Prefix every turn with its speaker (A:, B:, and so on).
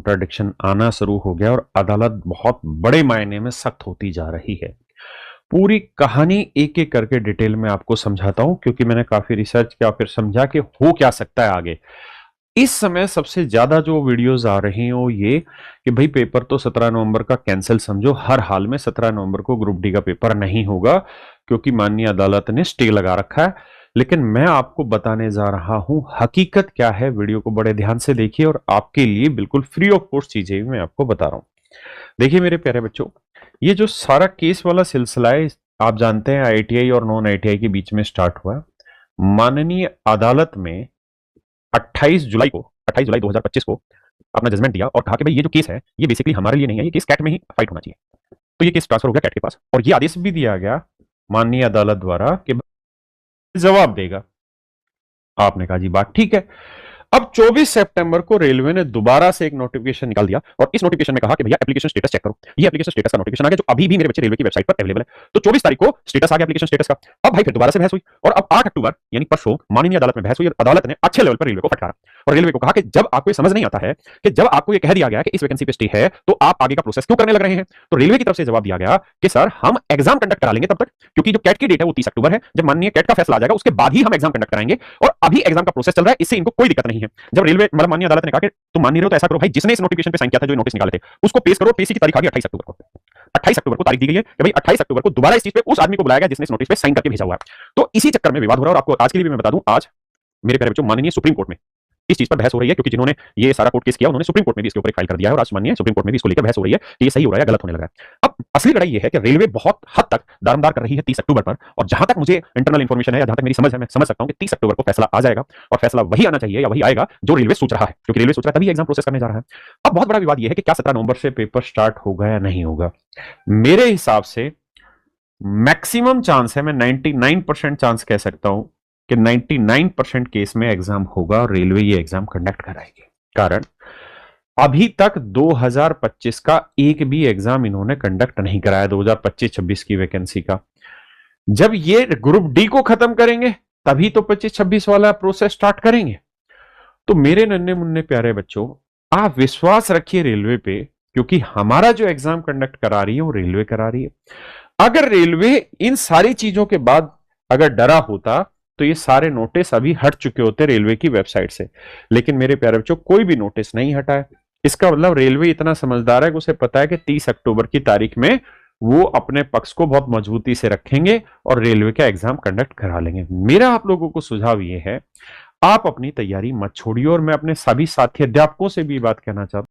A: Contradiction आना शुरू हो गया और अदालत बहुत बड़े मायने में सख्त होती जा रही है। पूरी कहानी एक एक करके डिटेल में आपको समझाता हूं, क्योंकि मैंने काफी रिसर्च किया, फिर समझा कि हो क्या सकता है आगे। इस समय सबसे ज्यादा जो वीडियोस आ रही हैं वो ये कि भाई पेपर तो 17 नवंबर का कैंसिल समझो, हर हाल में 17 नवंबर को ग्रुप डी का पेपर नहीं होगा, क्योंकि माननीय अदालत ने स्टे लगा रखा है। लेकिन मैं आपको बताने जा रहा हूं हकीकत क्या है। वीडियो को बड़े ध्यान से देखिए और आपके लिए बिल्कुल फ्री ऑफ कॉस्ट चीजें मैं आपको बता रहा हूं। देखिए मेरे प्यारे बच्चों, ये जो सारा केस वाला सिलसिला है, आप जानते हैं आईटीआई और नॉन आईटीआई के बीच में स्टार्ट हुआ। माननीय अदालत में 28 जुलाई 2025 को अपना जजमेंट दिया और कहा कि भाई ये जो केस है ये बेसिकली हमारे लिए नहीं है, ये केस कैट में ही फाइट होना चाहिए। तो ये केस ट्रांसफर हो गया कैट के पास और ये आदेश भी दिया गया माननीय अदालत द्वारा कि जवाब देगा। आपने कहा जी बात ठीक है। अब 24 सितंबर को रेलवे ने दोबारा से एक नोटिफिकेशन निकाल दिया और इस नोटिफिकेशन में कहा कि भैया एप्लीकेशन स्टेटस चेक करो। ये एप्लीकेशन स्टेटस का नोटिफिकेशन आ गया जो अभी भी मेरे बच्चे रेलवे की वेबसाइट पर अवेलेबल है। तो 24 तारीख को स्टेटस आ गया एप्लीकेशन स्टेटस का। अब भाई फिर दोबारा से बहस हुई और अब 8 अक्टूबर यानी परसों माननीय अदालत में बहस हुई और अदालत ने अच्छे लेवल पर रेलवे को फटकारा और रेलवे को कहा कि जब आपको ये समझ नहीं आता है कि जब आपको ये कह दिया गया कि इस वैकेंसी पे स्टे है तो आप आगे का प्रोसेस क्यों करने लग रहे हैं। तो रेलवे की तरफ से जवाब दिया गया कि सर हम एग्जाम कंडक्ट करा लेंगे तब तक, क्योंकि जो कैट की डेट है वो 30 अक्टूबर है। जब माननीय कैट का फैसला आ जाएगा उसके बाद ही हम एग्जाम कंडक्ट कराएंगे और अभी एग्जाम का प्रोसेस चल रहा है, इससे इनको कोई दिक्कत नहीं है। जब रेलवे मतलब माननीय अदालत ने कहा कि तुम मान नहीं रहे हो तो ऐसा करो भाई, जिसने इस नोटिफिकेशन पे साइन किया था, जो नोटिस निकाले थे उसको पेश करो। पेशी की तारीख आ गई 28 अक्टूबर को। 28 अक्टूबर को तारीख दी गई है कि भाई 28 अक्टूबर को दोबारा इस चीज पे उस आदमी को बुलाया गया जिसने इस नोटिस पे साइन करके भेजा हुआ है। तो इसी चक्कर में विवाद हो रहा है और आपको आज के लिए भी मैं बता दूं, आज मेरे प्यारे बच्चों माननीय सुप्रीम कोर्ट में इस चीज पर बहस हो रही है, क्योंकि जिन्होंने ये सारा कोर्ट केस किया उन्होंने सुप्रीम कोर्ट में भी इसके ऊपर फाइल कर दिया है और आज माननीय सुप्रीम कोर्ट में भी इसको लेकर बहस हो रही है कि ये सही हो रहा है या गलत होने लगा है। अब असली लड़ाई ये है कि रेलवे बहुत हद तक दारमदार कर रही है 30 अक्टूबर पर, और जहां तक मुझे इंटरनल इंफॉर्मेशन है या जहां तक मेरी समझ है, मैं समझ सकता हूं कि 30 अक्टूबर को फैसला आ जाएगा और फैसला वही आना चाहिए या वही आएगा जो रेलवे सोच रहा है, क्योंकि रेलवे सोच रहा है तभी एग्जाम प्रोसेस करने जा रहा है। अब बहुत बड़ा विवाद यह है कि क्या 17 नवंबर से पेपर स्टार्ट होगा या नहीं होगा। मेरे हिसाब से मैक्सिमम चांस है, मैं 99% चांस कह सकता हूं कि 99% केस में एग्जाम होगा और रेलवे ये एग्जाम कंडक्ट कराएगी। कारण अभी तक 2025 का एक भी एग्जाम इन्होंने कंडक्ट नहीं कराया, 2025-26 की वैकेंसी का। जब ये ग्रुप डी को खत्म करेंगे तभी तो 25-26 वाला प्रोसेस स्टार्ट करेंगे। तो मेरे नन्हे मुन्ने प्यारे बच्चों, आप विश्वास रखिए रेलवे पे, क्योंकि हमारा जो एग्जाम कंडक्ट करा रही है वो रेलवे करा रही है। अगर रेलवे इन सारी चीजों के बाद अगर डरा होता तो ये सारे नोटिस अभी हट चुके होते रेलवे की वेबसाइट से। लेकिन मेरे प्यारे बच्चों कोई भी नोटिस नहीं हटा है। इसका मतलब रेलवे इतना समझदार है कि उसे पता है कि 30 अक्टूबर की तारीख में वो अपने पक्ष को बहुत मजबूती से रखेंगे और रेलवे का एग्जाम कंडक्ट करा लेंगे। मेरा आप लोगों को सुझाव ये है, आप अपनी तैयारी मत छोड़िए और मैं अपने सभी साथी अध्यापकों से भी बात कहना चाहता हूं।